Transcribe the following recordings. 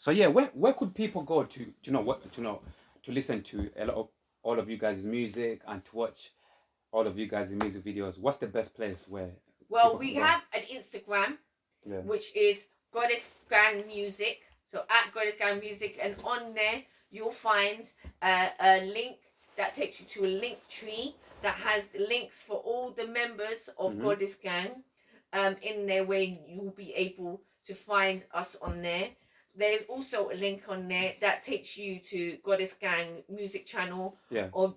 So yeah, where could people go to listen to all of you guys' music and to watch all of you guys' music videos? What's the best place where? Well, we have an Instagram, which is Goddessmusicgang Music. So at Goddessmusicgang Music, and on there you'll find a link that takes you to a link tree that has links for all the members of Goddess Gang in there, where you'll be able to find us on there. There's also a link on there that takes you to Goddess Gang music channel on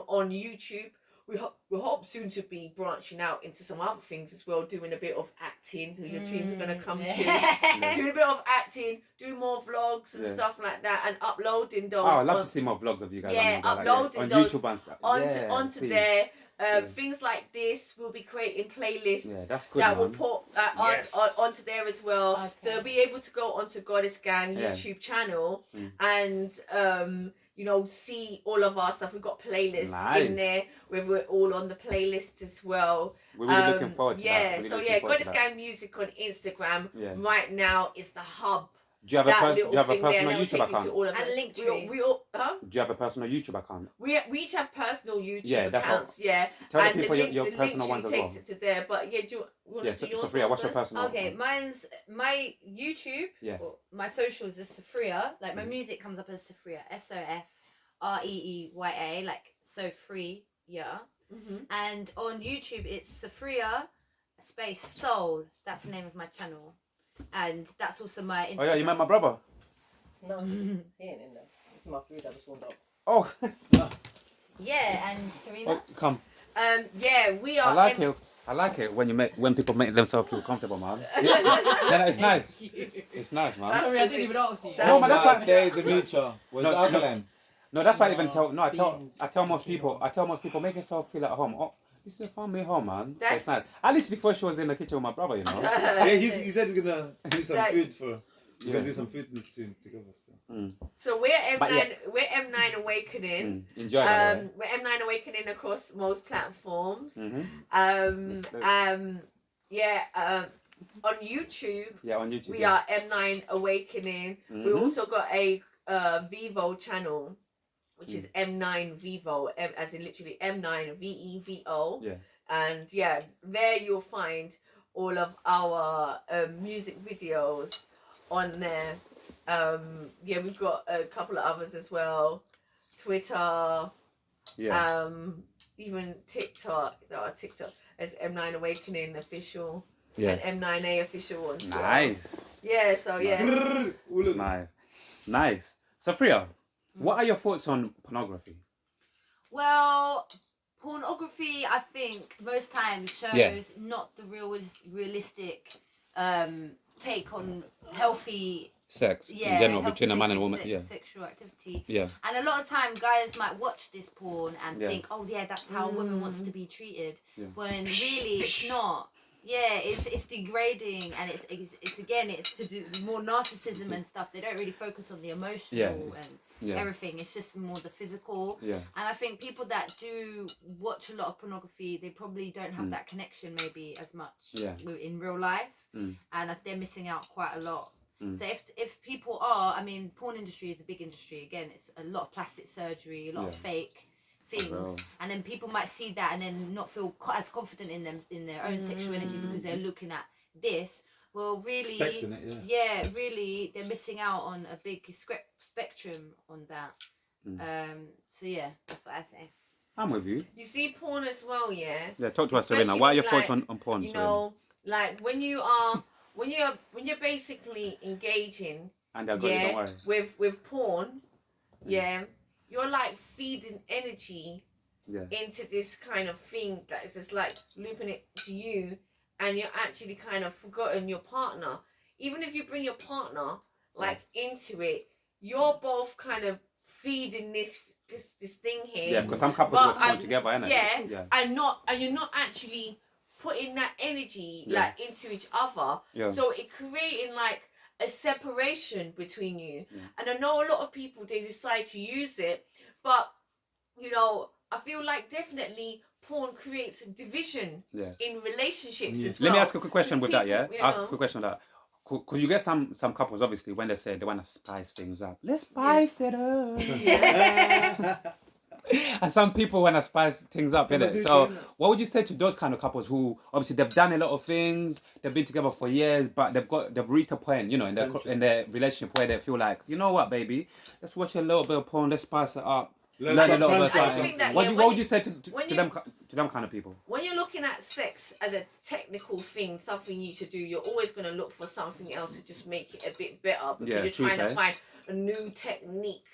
YouTube. We hope soon to be branching out into some other things as well, doing a bit of acting. So your dreams are gonna come true. Doing a bit of acting, doing more vlogs and stuff like that, and uploading those. Oh, I'd love to see more vlogs of you guys. Yeah, uploading on those YouTube and stuff. onto there. Things like this, we'll be creating playlists that will put us onto there as well. Okay. So you'll be able to go onto Goddess Gang YouTube channel and see all of our stuff. We've got playlists in there where we're all on the playlist as well. We're really looking forward to that. Yeah, Goddess Gang Music on Instagram right now is the hub. Do you have a personal YouTube account? And Linktree. Do you have a personal YouTube account? We each have personal YouTube accounts. Tell the people your personal ones as well. Takes it to there, but Sophia, what's your personal? Okay, mine's my YouTube. Yeah. My socials is Sophia. Like my music comes up as Sophia. SOFREEYA. Like so free. Yeah. And on YouTube it's Sophia space soul. That's the name of my channel. And that's also my Instagram. Oh yeah, you met my brother? No, he ain't in there. It's my food that was warmed up. Oh. Yeah, and Serena. Oh, come. We are. I like it when people make themselves feel comfortable, man. It's nice. It's nice, man. Sorry, I didn't even ask you. No, man, that's why. There is the mutual. Where's the alkaline? No, that's why I even tell. No, I tell most people. Make yourself feel at home. Oh, this is a family home, man. That's nice. I literally thought she was in the kitchen with my brother, you know. He said he's gonna do some food for. We're gonna do some food soon together. So we're M9. We're M9 Awakening. Enjoy that. We're M9 Awakening across most platforms. On YouTube. Yeah, on YouTube. We are M9 Awakening. We also got a Vivo channel, which is M9 Vivo, as in literally M9 VEVO. Yeah. And there you'll find all of our music videos on there. We've got a couple of others as well. Twitter. Yeah. Even TikTok. TikTok as M9 Awakening official. Yeah. And M9A official one. Nice. Yeah. So Nice. Sophia, what are your thoughts on pornography? Well, pornography, I think, most times shows not the realistic take on healthy sex in general between a man and a woman. Sexual activity. Yeah. And a lot of time, guys might watch this porn and think, oh, yeah, that's how a woman wants to be treated. Yeah. When really it's not. Yeah, it's degrading, and it's to do more narcissism and stuff. They don't really focus on the emotional and everything. It's just more the physical. Yeah. And I think people that do watch a lot of pornography, they probably don't have that connection maybe as much in real life, and they're missing out quite a lot. So if people are, porn industry is a big industry. Again, it's a lot of plastic surgery, a lot of fake things, and then people might see that and then not feel as confident in their own sexual energy because they're looking at this. Well, really, really, they're missing out on a big spectrum on that. So that's what I say. I'm with you. You see porn as well, yeah. Yeah, talk to us, Serena. What are your thoughts on porn? You know, like when you're basically engaging, and don't worry. with porn, you're like feeding energy into this kind of thing that is just like looping it to you, and you're actually kind of forgotten your partner. Even if you bring your partner like into it, you're both kind of feeding this thing here. Yeah, because some couples will come together, innit? Yeah, and you're not actually putting that energy like into each other. Yeah. So it creating like a separation between you. And I know a lot of people, they decide to use it, but I feel like definitely porn creates a division in relationships as well. Let me ask a quick question with that, Ask a quick question with that. Because you get some couples, obviously, when they say they want to spice things up. Let's spice it up. And some people want to spice things up, innit? So what would you say to those kind of couples who, obviously, they've done a lot of things, they've been together for years, but they've reached a point, you know, in their relationship where they feel like, you know what, baby, let's watch a little bit of porn, let's spice it up. Learn a little bit of something. What would you say to them kind of people? When you're looking at sex as a technical thing, something you should do, you're always going to look for something else to just make it a bit better because you're trying to find a new technique.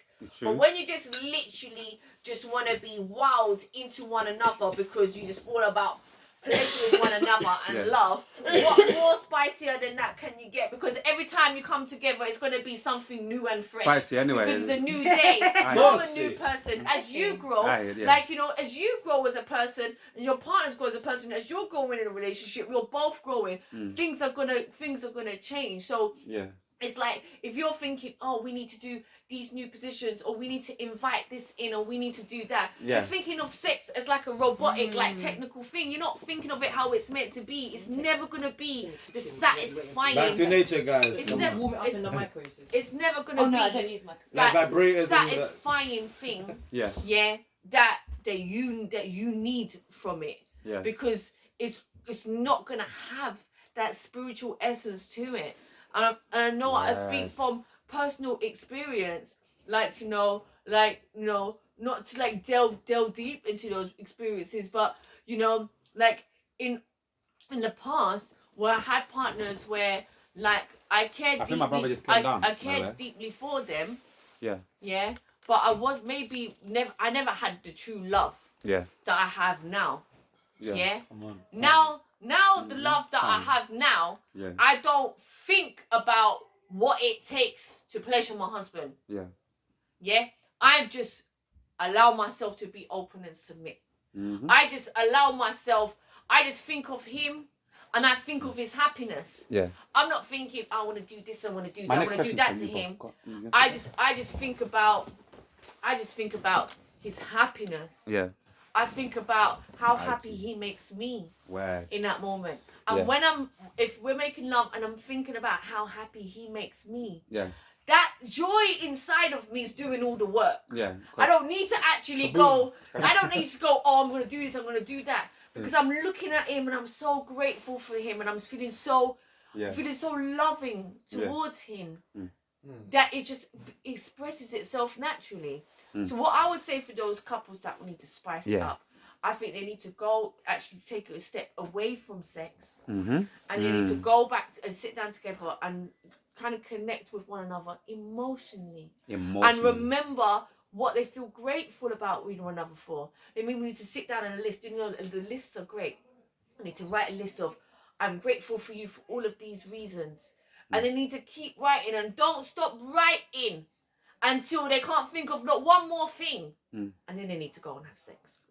But when you just literally just want to be wild into one another because you just all about pleasure with one another and love, what more spicier than that can you get? Because every time you come together, it's going to be something new and fresh. Spicy anyway. Because it's a new day. You're a new person. As you grow, like, you know, as you grow as a person and your partners grow as a person, as you're growing in a relationship, you're both growing. Things are gonna change. So it's like if you're thinking, oh, we need to do these new positions, or we need to invite this in, or we need to do that. You're thinking of sex as like a robotic, like technical thing. You're not thinking of it how it's meant to be. It's never gonna be the satisfying. Back to nature, guys. It's never gonna I don't be use my like vibrators satisfying thing. That you need from it. Because it's not gonna have that spiritual essence to it. And I know I speak from personal experience, not to like delve deep into those experiences, but you know, like in the past where I had partners where like I cared deeply for them. But I was I never had the true love that I have now. Now the love that I have now, I don't think about what it takes to pleasure my husband. I just allow myself to be open and submit. I just think of him and I think of his happiness. I'm not thinking I want to do this, I want to do that, I want to do that to him. I just think about his happiness. I think about how happy he makes me in that moment. And if we're making love and I'm thinking about how happy he makes me, that joy inside of me is doing all the work. I don't need to actually oh, I'm going to do this, I'm going to do that. Because I'm looking at him and I'm so grateful for him and I'm feeling so loving towards him that it just expresses itself naturally. So what I would say for those couples that need to spice it up, I think they need to take a step away from sex, and they need to go back and sit down together and kind of connect with one another emotionally. And remember what they feel grateful about one another for. They mean we need to sit down and list. You know, the lists are great. I need to write a list of, I'm grateful for you for all of these reasons. And they need to keep writing and don't stop writing until they can't think of not one more thing. And then they need to go and have sex.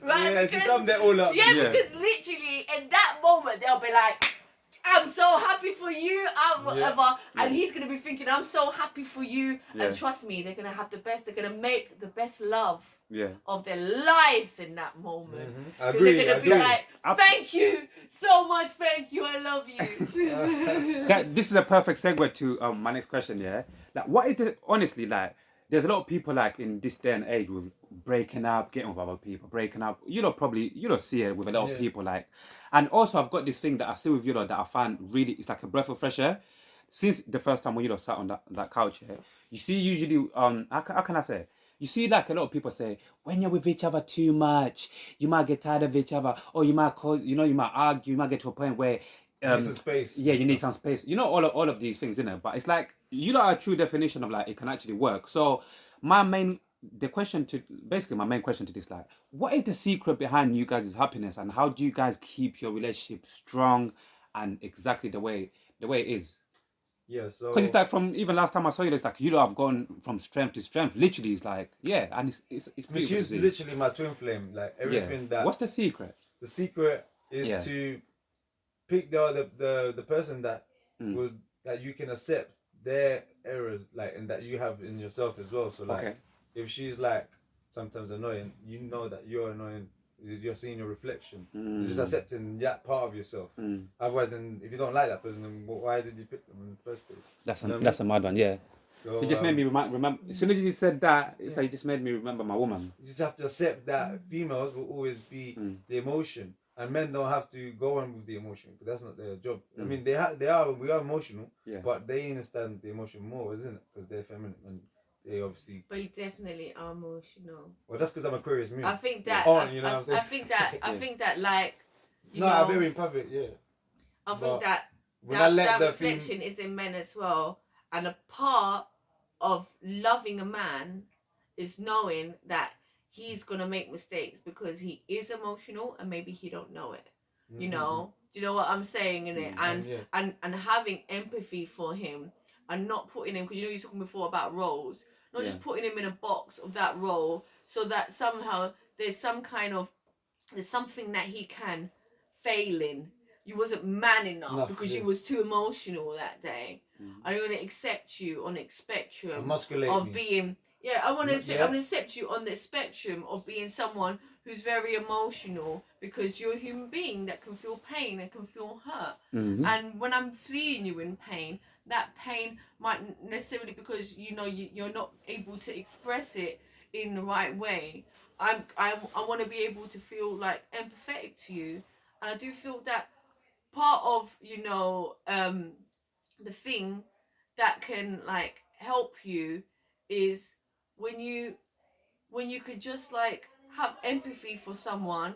Right? She summed it all up. Because literally in that moment they'll be like, I'm so happy for you, whatever. And he's going to be thinking, I'm so happy for you. And trust me, they're going to have they're going to make the best love of their lives in that moment. Because they're going to be like, thank you so much, thank you, I love you. This is a perfect segue to my next question, Like, what is it, honestly, like, there's a lot of people, like, in this day and age with breaking up, getting with other people, breaking up. You don't see it with a lot of people, like. And also, I've got this thing that I see with you lot that I find really, it's like a breath of fresh air. Since the first time when you lot sat on that couch here, you see usually, how can I say? You see, like, a lot of people say, when you're with each other too much, you might get tired of each other, or you might you might argue, you might get to a point where you need some space. Yeah, you need some space. You know, all of these things, innit? But it's like, you know, a true definition of, like, it can actually work. So my main question to this, like, what is the secret behind you guys' happiness, and how do you guys keep your relationship strong and exactly the way it is? Yeah, so because it's like, from even last time I saw you, it's like you have gone from strength to strength. Literally, it's like, and it's beautiful. She's literally my twin flame. Like, everything that. What's the secret? The secret is to pick the person that that you can accept their errors, like, and that you have in yourself as well. So, like, if she's like sometimes annoying, you know that you're annoying you're seeing your reflection. You're just accepting that part of yourself. Otherwise, then if you don't like that person, then why did you pick them in the first place? That's a mad one, yeah. So It just made me remember. As soon as you said that, it's like it just made me remember my woman. You just have to accept that females will always be the emotion, and men don't have to go on with the emotion because that's not their job. I mean, we are emotional, but they understand the emotion more, isn't it? Because they're feminine and they obviously. But you definitely are emotional. Well, that's because I'm Aquarius moon. I think that. I think that like. I'm very imperfect. Yeah. I think that reflection is in men as well, and a part of loving a man is knowing that he's gonna make mistakes because he is emotional and maybe he don't know it. You know, do you know what I'm saying in it? And having empathy for him and not putting him, because you were talking before about roles, not just putting him in a box of that role, so that somehow there's something that he can fail in. You wasn't man enough because you was too emotional that day. I'm going to accept you on the spectrum of being. Yeah, I want to accept you on the spectrum of being someone who's very emotional because you're a human being that can feel pain and can feel hurt. And when I'm seeing you in pain, that pain might necessarily because you're not able to express it in the right way. I want to be able to feel like empathetic to you, and I do feel that part of the thing that can like help you is when you could just like have empathy for someone,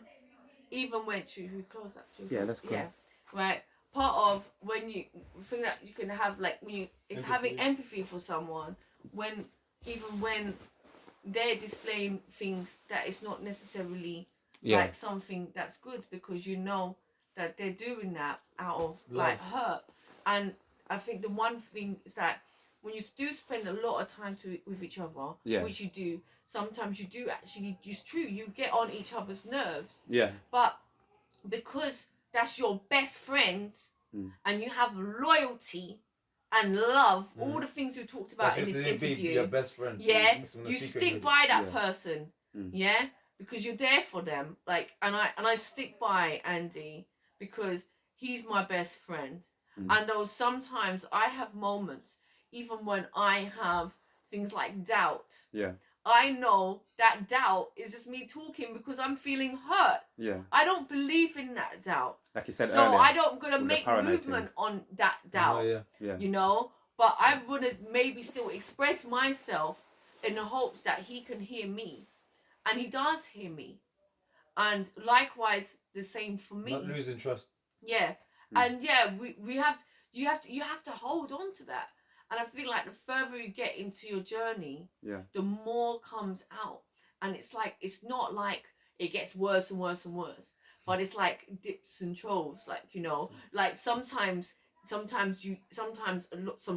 even when we close that. That's cool. Yeah, right. Part of when you think that you can have like when it's having empathy for someone when they're displaying things that is not necessarily like something that's good, because you know that they're doing that out of like hurt. And I think the one thing is that when you do spend a lot of time with each other, which you do, sometimes you do actually, it's true, you get on each other's nerves. Yeah. But because that's your best friend and you have loyalty and love, all the things we talked about in this interview. Your best friend. Yeah. You stick by that person. Yeah. Because you're there for them. Like, and I stick by Andy because he's my best friend. And though sometimes I have moments, even when I have things like doubt. Yeah. I know that doubt is just me talking because I'm feeling hurt. Yeah. I don't believe in that doubt. Like you said so earlier. I don't gonna make movement on that doubt. You know? But I wanna maybe still express myself in the hopes that he can hear me. And he does hear me. And likewise the same for me. Not losing trust. Yeah. And yeah, you have to hold on to that. And I feel like the further you get into your journey, the more comes out. And it's like, it's not like it gets worse and worse and worse, but it's like dips and troughs. Like, like sometimes some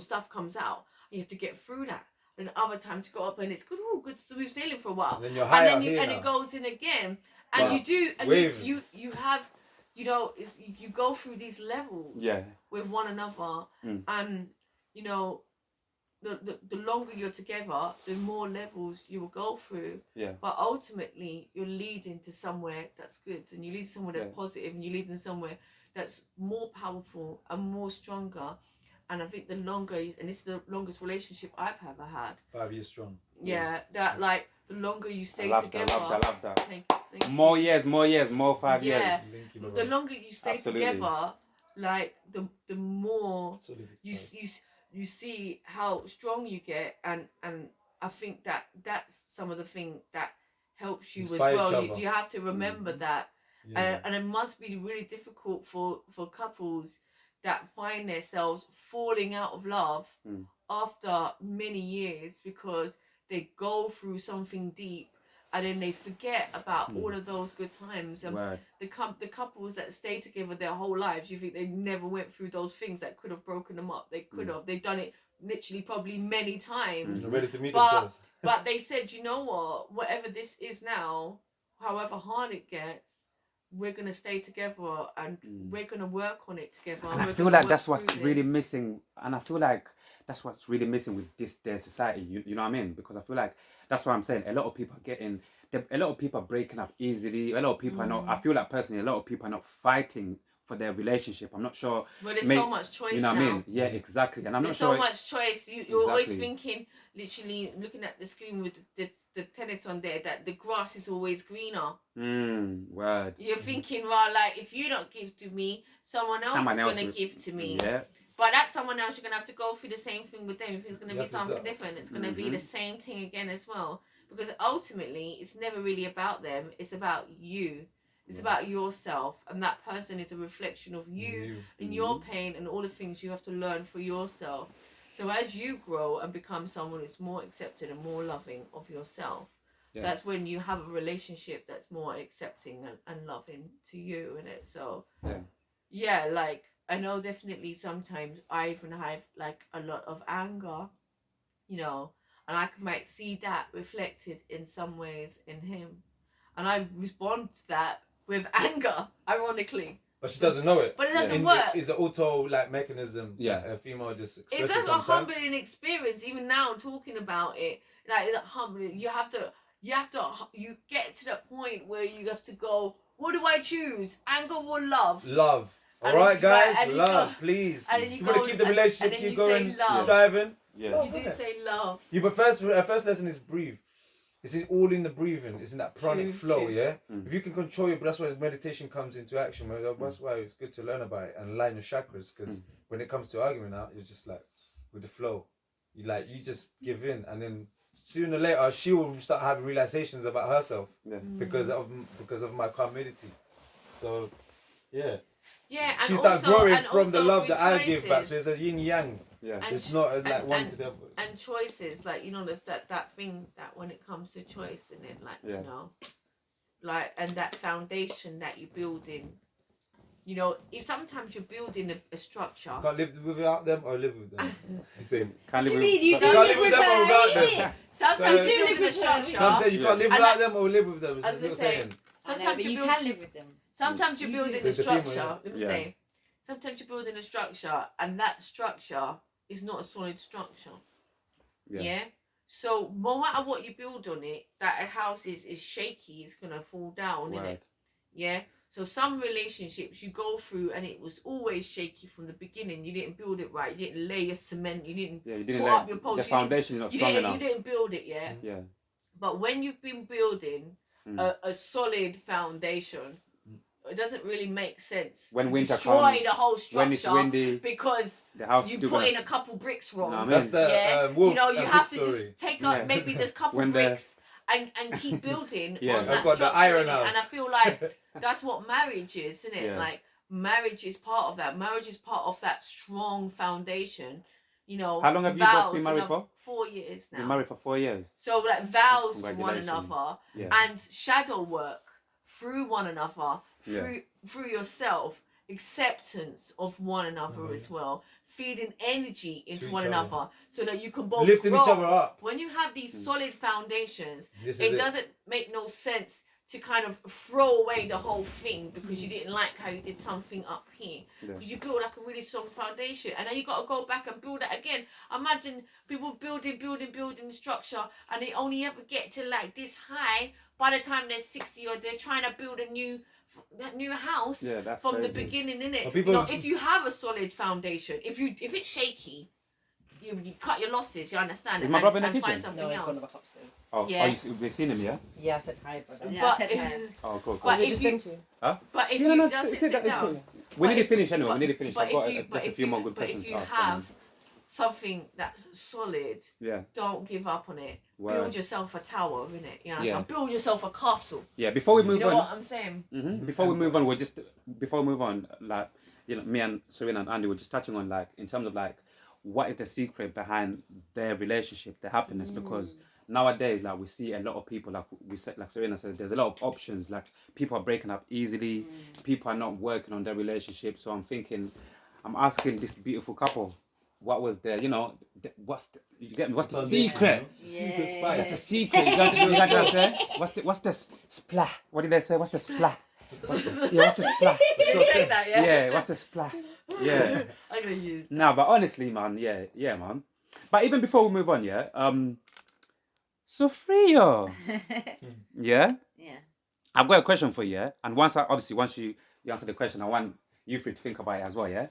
stuff comes out. You have to get through that. And other times you go up and it's good. Oh, good. So we're sailing for a while. And then you're high and it goes in again. And you do, and you have, you go through these levels with one another. And the longer you're together, the more levels you will go through. Yeah. But ultimately, you're leading to somewhere that's good, and you lead somewhere that's positive, and you lead in somewhere that's more powerful and more stronger. And I think the longer, and this is the longest relationship I've ever had. 5 years strong. Yeah, that like the longer you stay together. I love that. Thank you. More years, more 5 years. Yeah, the longer you stay together, like the more you see how strong you get, and I think that's some of the thing that helps you Inspire as well. You have to remember that, and it must be really difficult for couples that find themselves falling out of love after many years because they go through something deep. And then they forget about all of those good times. And the couples that stay together their whole lives, you think they never went through those things that could have broken them up. They could have. They've done it literally probably many times. They're ready to meet themselves. But they said, you know what? Whatever this is now, however hard it gets, we're going to stay together and we're going to work on it together. And I feel like that's what's really missing. And I feel like that's what's really missing with their society. You know what I mean? Because I feel like that's what I'm saying. A lot of people are getting a lot of people are breaking up easily. A lot of people are not. I feel like personally, a lot of people are not fighting for their relationship. I'm not sure. But there's so much choice You know now. what I mean? Yeah, exactly. And I'm there's not sure. So much choice. You're always thinking, literally looking at the screen with the tennis on there, that the grass is always greener. Word. You're thinking, well, like, if you don't give to me, someone else is going to give to me. Yeah. But that someone else, you're going to have to go through the same thing with them. If it's going to be something different, it's going to be the same thing again as well. Because ultimately, it's never really about them. It's about you. It's about yourself. And that person is a reflection of you and your pain and all the things you have to learn for yourself. So as you grow and become someone who's more accepted and more loving of yourself, that's when you have a relationship that's more accepting and loving to you, innit? So, like, I know definitely sometimes I even have, like, a lot of anger, you know, and I might see that reflected in some ways in him. And I respond to that with anger, ironically. But she doesn't know it. But it doesn't work. It's the auto mechanism that a female just expresses. It's just sometimes. a humbling experience. Even now, talking about it, like, it's humbling. You get to that point where you have to go, what do I choose? Anger or love? Love. All right, guys, love, please. And you want to keep the relationship, keep going, striving. Yeah. You do say love. Yeah, but first lesson is breathe. It's all in the breathing. It's in that pranic flow, yeah? If you can control it, but that's why meditation comes into action. That's why it's good to learn about it and align your chakras, because when it comes to arguing out, you're just like, with the flow. You just give in, and then sooner or later, she will start having realizations about herself because of my calmity. So, yeah. Yeah, and she starts growing from the love that I give back. So it's a yin yang. Yeah, it's not like one to the other. And choices, like, you know, that thing that when it comes to choice in it, like, you know, like, and that foundation that you're building, you know, sometimes you're building a structure. You can't live without them or live with them. Same. Can't live with them or without them. Sometimes you build a structure. I'm saying you can't live without them or live with them. I was going to say, sometimes you can live with them. Sometimes you're building a structure. Let me say, sometimes you're building a structure, and that structure is not a solid structure. Yeah. So no matter what you build on it, that a house is shaky, it's gonna fall down, isn't it? Yeah. So some relationships you go through, and it was always shaky from the beginning. You didn't build it right. You didn't lay your cement. You didn't put up your posts. The foundation is not strong enough. You didn't build it, yeah. But when you've been building a solid foundation, it doesn't really make sense when winter destroy comes, the whole structure when it's windy, because the house you put in a couple bricks wrong. No, that's the you know, you have to just take out maybe there's a couple bricks and keep building on that structure. The iron house. And I feel like that's what marriage is, isn't it? Like, marriage is part of that. Marriage is part of that strong foundation. You know, how long have you both been married for? 4 years now. Been married for 4 years. So like vows to one another and shadow work through one another, through yourself, acceptance of one another as well, feeding energy into one another so that you can both lifting grow. each other up. When you have these solid foundations, it doesn't make no sense to kind of throw away the whole thing because you didn't like how you did something up here. Because you built like a really strong foundation, and then you got to go back and build it again. Imagine people building the structure, and they only ever get to like this high. By the time they're 60 or they're trying to build a new house from crazy. The beginning, innit? You know, if you have a solid foundation, if it's shaky, you cut your losses. You understand? Is my brother in the kitchen? Find something else. Gone back upstairs. Oh, yeah. We've seen him, yeah? Yeah, I said hi, brother. Yeah, I said hi. Oh, cool. But if you, but if you just sit down. We need to finish anyway. We need to finish. I've got just a few more good but questions if you to ask. have something that's solid, yeah, don't give up on it. Word. Build yourself a tower, innit? You know, yeah. So build yourself a castle. Yeah, before we move on. You know what I'm saying? Mm-hmm. Before we move on, like, you know, me and Serena and Andy were just touching on, like, in terms of like, what is the secret behind their relationship, their happiness? Because nowadays, like, we see a lot of people, like we said, like Serena said, there's a lot of options. Like, people are breaking up easily. People are not working on their relationship. So I'm asking this beautiful couple, what was their, you know, what's the secret? Secret spice. That's the secret. You got to say? What's the splat? What did they say? What's the splat? What's the splat? Yeah, what's the splat? Yeah. I'm gonna use. No, but honestly, man, yeah, man. But even before we move on, Sophia. Yeah? Yeah. I've got a question for you, yeah? And once you answer the question, I want you three to think about it as well, yeah?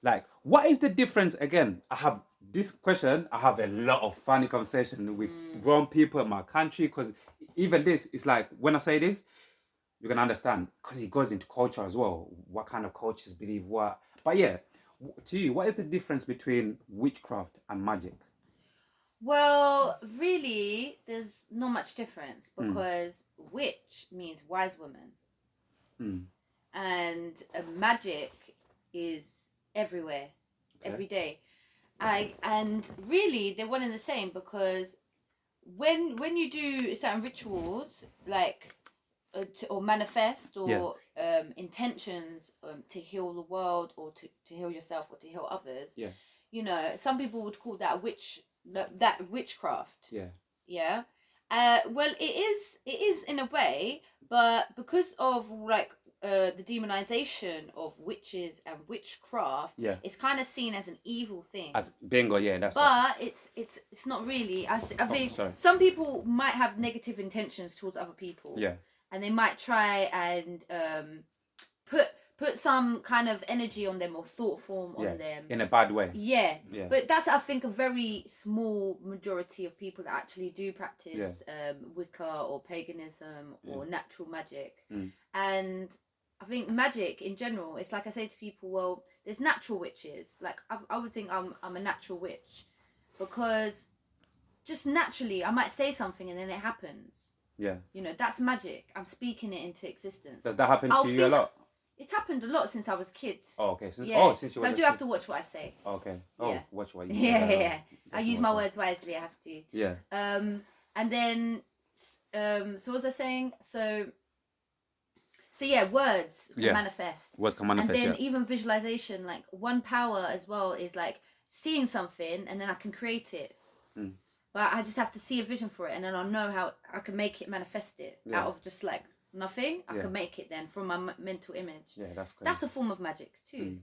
Like, what is the difference? Again, I have this question, I have a lot of funny conversation with grown people in my country, because even this, it's like, when I say this, you're going to understand, because it goes into culture as well. What kind of cultures believe what. But yeah, to you, what is the difference between witchcraft and magic? Well, really, there's not much difference because witch means wise woman. And magic is everywhere, every day. And really, they're one and the same, because when you do certain rituals, like or manifest or intentions to heal the world, or to heal yourself, or to heal others, you know, some people would call that witchcraft. Yeah. Well, it is in a way, but because of like the demonization of witches and witchcraft, it's kind of seen as an evil thing. As bingo, yeah, that's. But it's not really. I think some people might have negative intentions towards other people. Yeah. And they might try and put some kind of energy on them, or thought form on them in a bad way. Yeah. But that's, I think, a very small majority of people that actually do practice Wicca or paganism or natural magic. And I think magic in general, it's like I say to people, well, there's natural witches. Like I would think I'm a natural witch, because just naturally I might say something and then it happens. Yeah. You know, that's magic. I'm speaking it into existence. Does that happen to you a lot? It's happened a lot since I was a kid. Oh, okay. Since you were I do have to watch what I say. Okay. Oh, Yeah. watch what you say. Yeah. I use my words wisely. I have to. Yeah. And then, so what was I saying? So yeah, words can manifest. Words can manifest. And then even visualization, like one power as well is like seeing something and then I can create it. But I just have to see a vision for it, and then I'll know how I can make it, manifest it out of just like nothing. I can make it then from my mental image. Yeah, that's great. That's a form of magic too.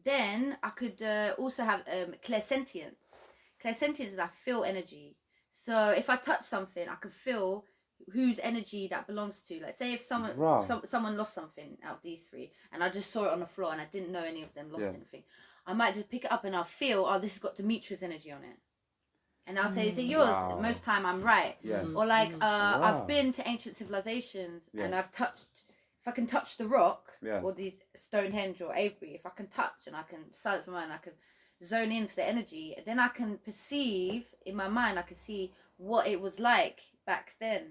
Then I could also have clairsentience. Clairsentience is I feel energy. So if I touch something, I can feel whose energy that belongs to. Like, say if someone lost something out of these three, and I just saw it on the floor and I didn't know any of them lost anything, I might just pick it up and I'll feel, oh, this has got Demetria's energy on it. And I'll say, is it yours? Wow. Most time I'm right. Yeah. Or like, I've been to ancient civilizations and I've touched, if I can touch the rock or these Stonehenge or Avebury, if I can touch and I can silence my mind, I can zone into the energy, then I can perceive in my mind, I can see what it was like back then.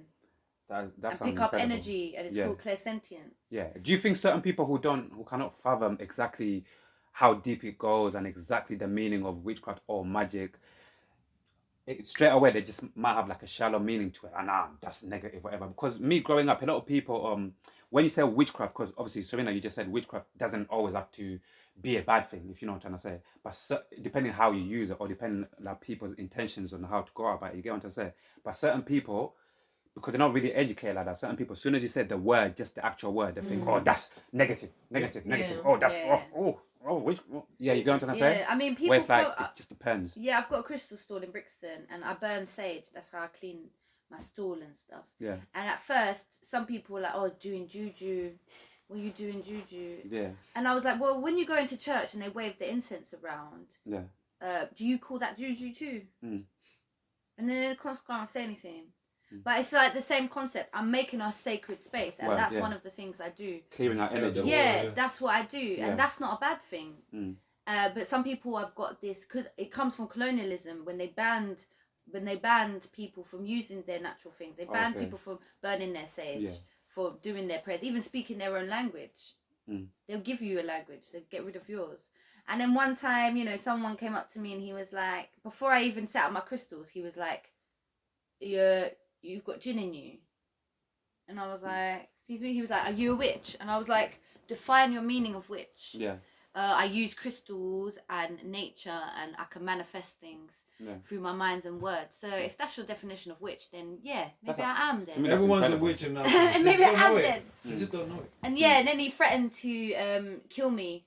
That's and pick up energy, and it's called clairsentience. Yeah. Do you think certain people who cannot fathom exactly how deep it goes and exactly the meaning of witchcraft or magic, straight away they just might have like a shallow meaning to it, and that's negative, whatever? Because me growing up, a lot of people, when you say witchcraft, because obviously Serena, you just said witchcraft doesn't always have to be a bad thing, if you know what I'm trying to say. But depending how you use it, or depending like people's intentions on how to go about it, you get what I'm trying to say. But certain people, because they're not really educated like that, certain people, as soon as you said the word, just the actual word, they think, oh, that's negative. Oh, that's yeah, you get what I'm trying to say? Yeah, I mean, people. Where it's like, it just depends. Yeah, I've got a crystal stall in Brixton, and I burn sage. That's how I clean my stall and stuff. Yeah. And at first, some people were like, "Oh, doing juju. What are you doing juju?" Yeah. And I was like, "Well, when you go into church and they wave the incense around, do you call that juju too?" And then they can't say anything. But it's like the same concept. I'm making a sacred space, and that's one of the things I do. Clearing out energy. Yeah, that's what I do, and that's not a bad thing. But some people have got this, because it comes from colonialism, when they banned people from using their natural things. They banned people from burning their sage, for doing their prayers, even speaking their own language. They'll give you a language, they'll get rid of yours. And then one time, you know, someone came up to me and he was like, before I even set up my crystals, he was like, you've got jinn in you. And I was like, excuse me? He was like, are you a witch? And I was like, define your meaning of witch. Yeah. I use crystals and nature, and I can manifest things through my minds and words. So if that's your definition of witch, then maybe I am then. Everyone's a witch and maybe I am then. You just don't know it. And and then he threatened to kill me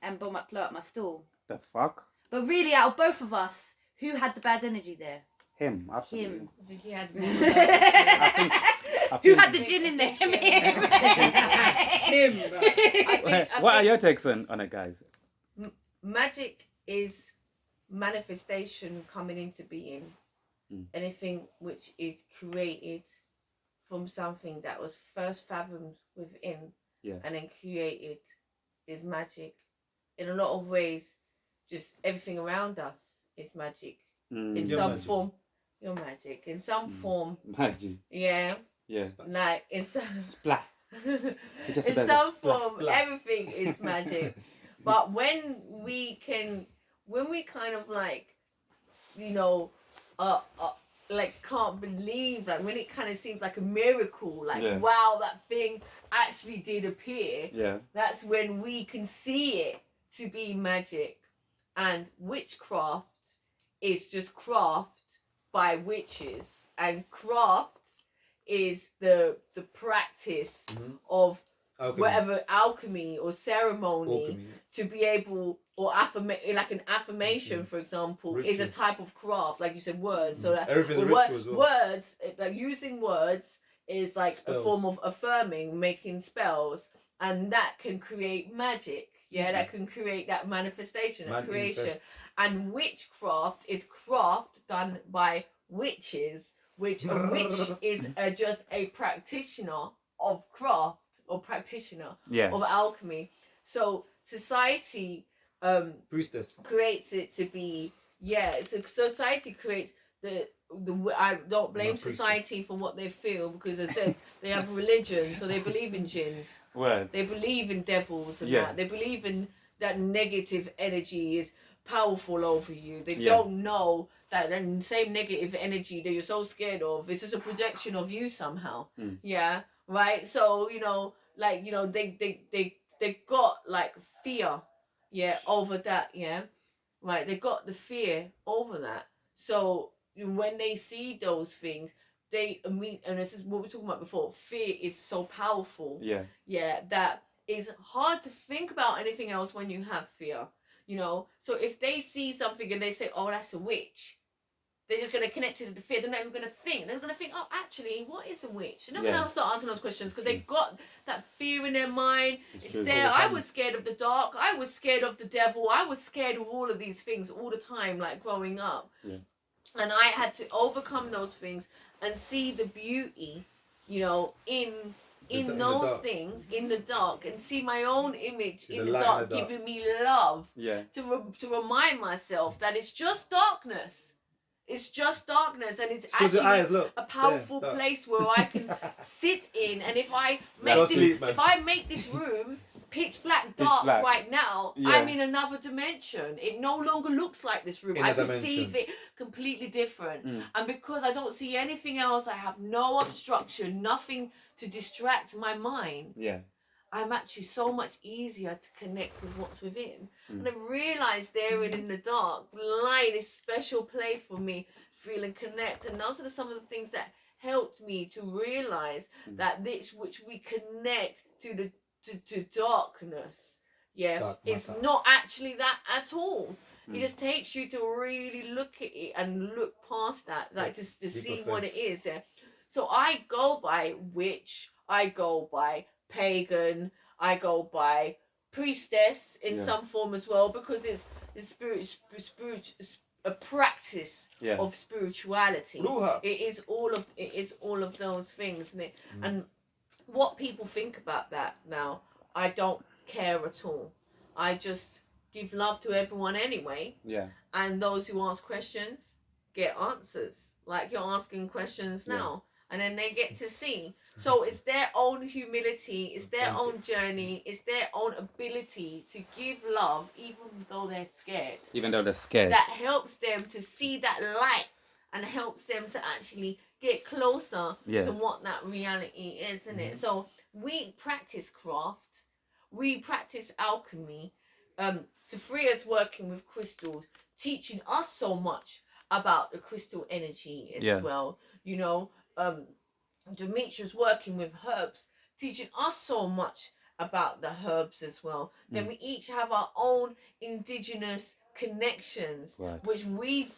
and blow up my stall. The fuck? But really, out of both of us, who had the bad energy there? Him, absolutely. Him. I think he had. I Who think- had the gin in there? Him. What are your takes on it, guys? Magic is manifestation coming into being. Anything which is created from something that was first fathomed within and then created is magic. In a lot of ways, just everything around us is magic. In You're some magic. form. You're magic. In some form. Magic. Yeah. Yeah. Like in some Splat. It just in does some a splat. form, everything is magic. But when we kind of like, you know, like can't believe, like when it kind of seems like a miracle, like wow, that thing actually did appear. Yeah. That's when we can see it to be magic. And witchcraft is just craft by witches, and craft is the practice of whatever alchemy or ceremony to be able, or like an affirmation, for example, is a type of craft, like you said, words. So that everything's a ritual as well. Words, like using words is like a form of affirming, making spells, and that can create magic. Yeah, that can create that manifestation, that creation. And witchcraft is craft done by witches, which a witch is just a practitioner of craft or practitioner of alchemy. So society priestess creates it to be so society creates the I don't blame society for what they feel, because as I said, they have religion, so they believe in jinns. Well, They believe in devils and that. They believe in that negative energy is powerful over you. They don't know that the same negative energy that you're so scared of is just a projection of you somehow. Yeah, right. So they got like fear, over that. Yeah, right. They got the fear over that. So when they see those things, and this is what we were talking about before. Fear is so powerful. Yeah, that is hard to think about anything else when you have fear. You know, so if they see something and they say, "Oh, that's a witch," they're just going to connect it to the fear. They're not even going to think. They're going to think, "Oh, actually, what is a witch?" They're not going to start asking those questions because they got that fear in their mind. It's there. I was scared of the dark. I was scared of the devil. I was scared of all of these things all the time, like growing up. And I had to overcome those things and see the beauty, you know, in those things in the dark, and see my own image in the dark, giving me love. To remind myself that it's just darkness. It's just darkness, and it's actually a powerful place where I can sit in. And if I make this room pitch black dark right now, I'm in another dimension. It no longer looks like this room. I perceive it completely different. And because I don't see anything else, I have no obstruction, nothing to distract my mind. I'm actually so much easier to connect with what's within. And I realised there in the dark, lying this special place for me, feeling connect. And those are some of the things that helped me to realise that this which we connect to darkness, it's not actually that at all. It just takes you to really look at it and look past that, like to see what it is. So I go by witch, I go by pagan, I go by priestess in some form as well, because it's a practice of spirituality. It is all of those things, and what people think about that now, I don't care at all. I just give love to everyone anyway. And those who ask questions get answers, like you're asking questions now. And then they get to see. So it's their own humility, it's their own journey, it's their own ability to give love, even though they're scared. That helps them to see that light and helps them to actually get closer to what that reality is, isn't it? So we practice craft, we practice alchemy. Sophia's working with crystals, teaching us so much about the crystal energy as well. You know, Demetria's working with herbs, teaching us so much about the herbs as well. Then we each have our own indigenous connections, which we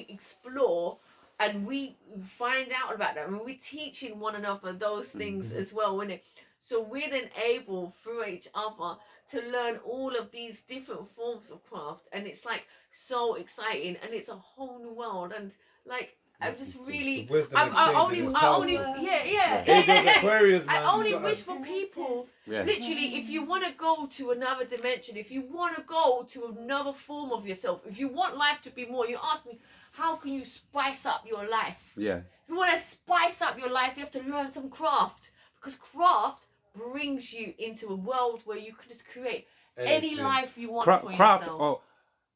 explore and we find out about that, and we're teaching one another those things as well, isn't it? So we're then able through each other to learn all of these different forms of craft, and it's like so exciting, and it's a whole new world, and like I just really, I only, yeah. Age of Aquarius, man. I only wish for people, literally, if you want to go to another dimension, if you want to go to another form of yourself, if you want life to be more, you ask me, how can you spice up your life? Yeah. If you want to spice up your life, you have to learn some craft, because craft brings you into a world where you can just create any life you want for yourself.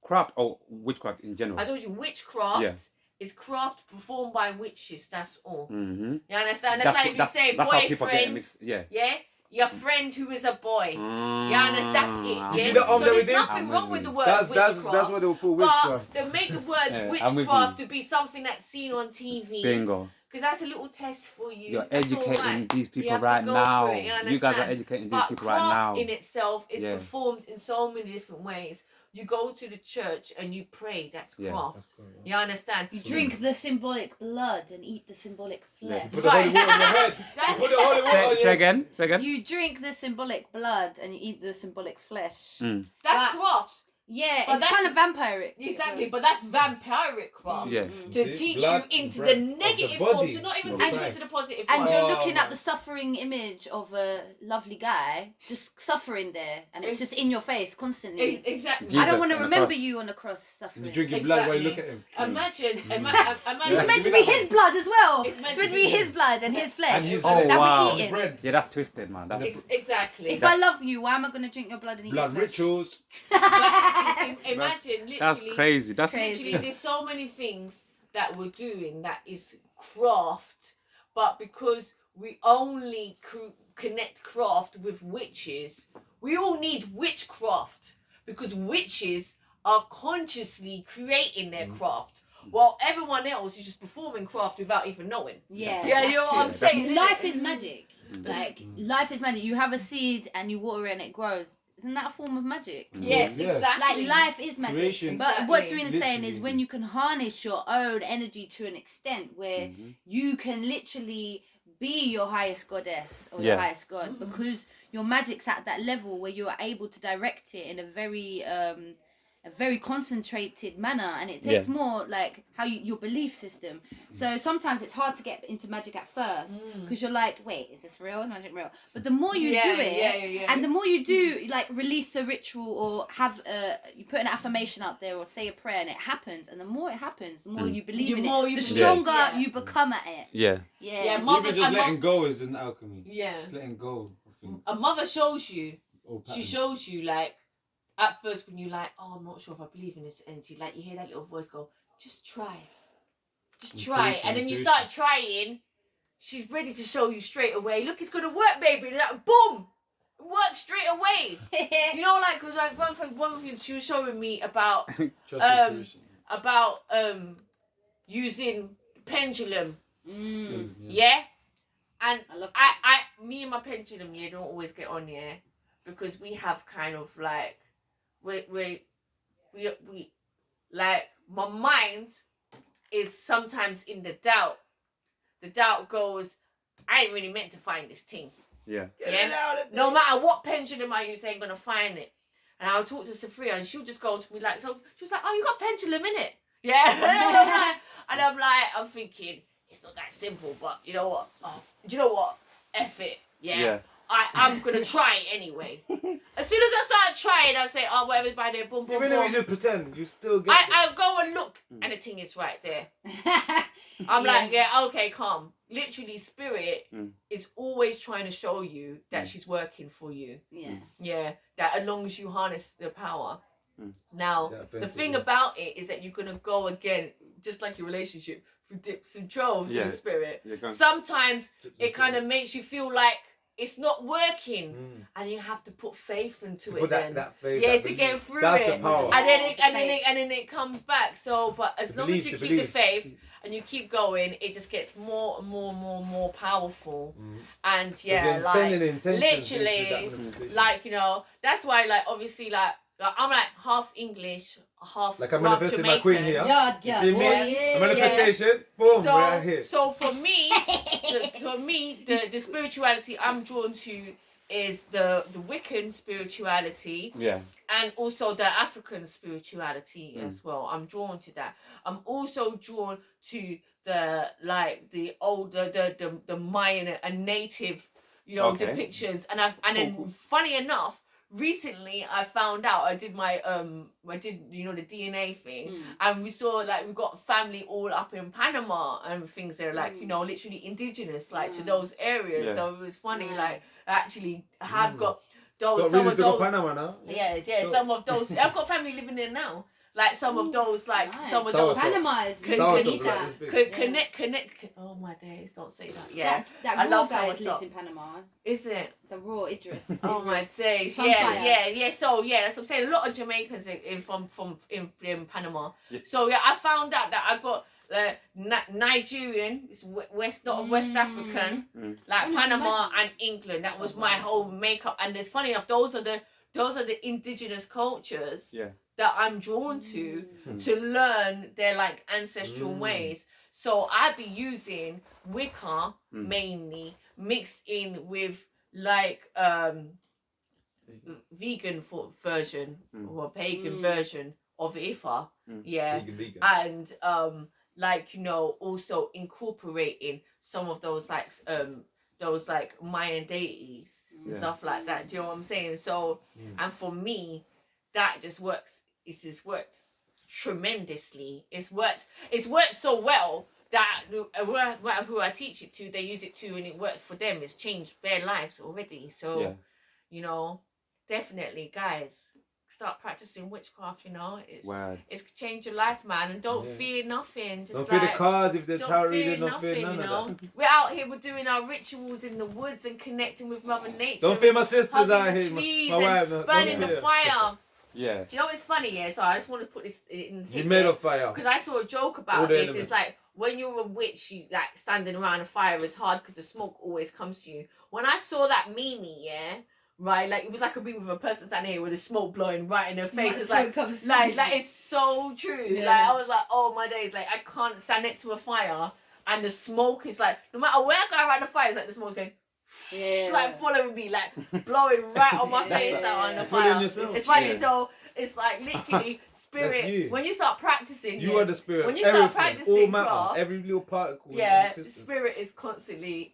Craft or witchcraft in general. I told you, witchcraft is craft performed by witches. That's all. You understand? That's like if you say boyfriend. Yeah. Your friend who is a boy. Yeah, and that's it. Yeah? See the so there's nothing wrong with the word witchcraft. That's what they will call witchcraft. But they make the word witchcraft to be something that's seen on TV. Bingo. Because that's a little test for you. You're educating these people right now. You guys are educating these people right now. Craft in itself is performed in so many different ways. You go to the church and you pray. That's craft. You understand? You drink the symbolic blood and eat the symbolic flesh. Put the holy water on your head. Put the holy water on your head. Say again. You drink the symbolic blood and you eat the symbolic flesh. That's craft. Yeah, but it's kind of vampiric. Exactly, but that's vampiric craft. Yeah. To teach you into the negative form, to not even teach you into the positive form. And you're looking at the suffering image of a lovely guy, just suffering there, and it's just in your face constantly. Exactly. Jesus, I don't want to remember you on the cross suffering. You're drinking blood while you look at him. Imagine. It's meant to be his blood as well. It's meant to be his blood and his flesh. Oh, wow. Yeah, that's twisted, man. Exactly. If I love you, why am I going to drink your blood and eat your flesh? Blood rituals. Imagine, literally. That's crazy. That's literally. There's so many things that we're doing that is craft, but because we only connect craft with witches, we all need witchcraft because witches are consciously creating their craft, while everyone else is just performing craft without even knowing. Yeah, you know what I'm saying? Life is magic. Like life is magic. You have a seed and you water it and it grows. Isn't that a form of magic? Yes, exactly. Like life is magic. Creation. But what Serena's saying is when you can harness your own energy to an extent where you can literally be your highest goddess or your highest god, because your magic's at that level where you are able to direct it in a very concentrated manner, and it takes more like how your belief system. So sometimes it's hard to get into magic at first because you're like, wait, is this real? Is magic real? But the more you do it, and the more you do, like release a ritual or have you put an affirmation out there or say a prayer and it happens, and the more it happens, the more you believe in it, the stronger you become at it. Yeah. Even just letting go is an alchemy. Yeah. Just letting go of things. A mother shows you. She shows you like. At first, when you're like, oh, I'm not sure if I believe in this, and you hear that little voice go, just try. And then you start trying, she's ready to show you straight away, look, it's going to work, baby. And like, boom! It works straight away. You know, like, because like, one of you, she was showing me about, using pendulum. Yeah? And me and my pendulum, don't always get on, because we have kind of like, we like, my mind is sometimes in the doubt. The doubt goes, I ain't really meant to find this thing. Yeah. No matter what pendulum I use, I ain't gonna find it. And I'll talk to Sophia and she'll just go to me like, so she was like, oh, you got pendulum in it? Yeah. And I'm thinking, it's not that simple, but you know what? Do you know what? F it. Yeah. I'm gonna try it anyway. As soon as I start trying, I say, oh, whatever's by there, boom, boom, boom. Even if you just pretend, you still get I go and look, and the thing is right there. I'm like, okay, calm. Literally, spirit is always trying to show you that she's working for you. Yeah, that as long as you harness the power. Now, the thing about it is that you're gonna go again, just like your relationship, through dips and troughs with spirit. Sometimes it kind of makes you feel like it's not working, and you have to put faith into it. That faith, to get through that's it. The power. And then it comes back. So, but as long as you keep the faith and you keep going, it just gets more and more powerful. And like literally, like that's why, like obviously, like I'm like half English, half Like I half manifested my queen here. Yeah, You see me? yeah. A manifestation. Boom, So, right here. so for me, the spirituality I'm drawn to is the Wiccan spirituality. Yeah. And also the African spirituality as well. I'm drawn to that. I'm also drawn to the older the Mayan and native, depictions. And then funny enough, recently I found out I did the DNA thing, and we saw like we got family all up in Panama and things that are like literally indigenous like to those areas. Yeah. So it was funny like I actually have got those Got some reason of to go those Panama now. yeah some of those I've got family living there now. Like some of those, like nice. some of Sour those. sauce. Panama is Sour sauce need like that. this big. Connect. Oh my days! Don't say that. Yeah, That I raw love guy sour lives sauce. in Panama. Is it? The raw Idris. Oh my days! Sunfire. Yeah. So yeah, that's what I'm saying. A lot of Jamaicans in Panama. Yeah. So yeah, I found out that I got Nigerian, it's West African, like Panama and England. That was my whole makeup. And it's funny enough, those are the indigenous cultures that I'm drawn to learn their like ancestral ways. So I'd be using Wicca mainly mixed in with like vegan version or pagan version of Ifa. Vegan. And also incorporating some of those like Mayan deities and stuff like that. Do you know what I'm saying? So and for me that just works. It's just worked tremendously. It's worked so well that who I teach it to, they use it to, and it worked for them. It's changed their lives already. So definitely guys, start practicing witchcraft. It's changed your life, man. And don't fear nothing. Just don't fear the cars if there's tarot reading. Don't fear none of that. We're out here, we're doing our rituals in the woods and connecting with Mother Nature. Don't fear my sisters out here. Trees My wife, and burning the fire. Yeah. Do you know what's funny? Yeah, so I just want to put this in. You made of fire. Because I saw a joke about this. Elements. It's like when you're a witch, you like standing around a fire is hard because the smoke always comes to you. When I saw that meme, right, like it was like a meme with a person standing here with the smoke blowing right in their face. It's like that is so true. Yeah. Like I was like, oh my days, like I can't stand next to a fire and the smoke is like no matter where I go around the fire, it's like the smoke's going. Yeah. Like following me, like blowing right on my face now on the fire. It's funny, so it's like literally spirit. When you start practicing, you are the spirit. When you start practicing, all matter, every little particle. Yeah, spirit is constantly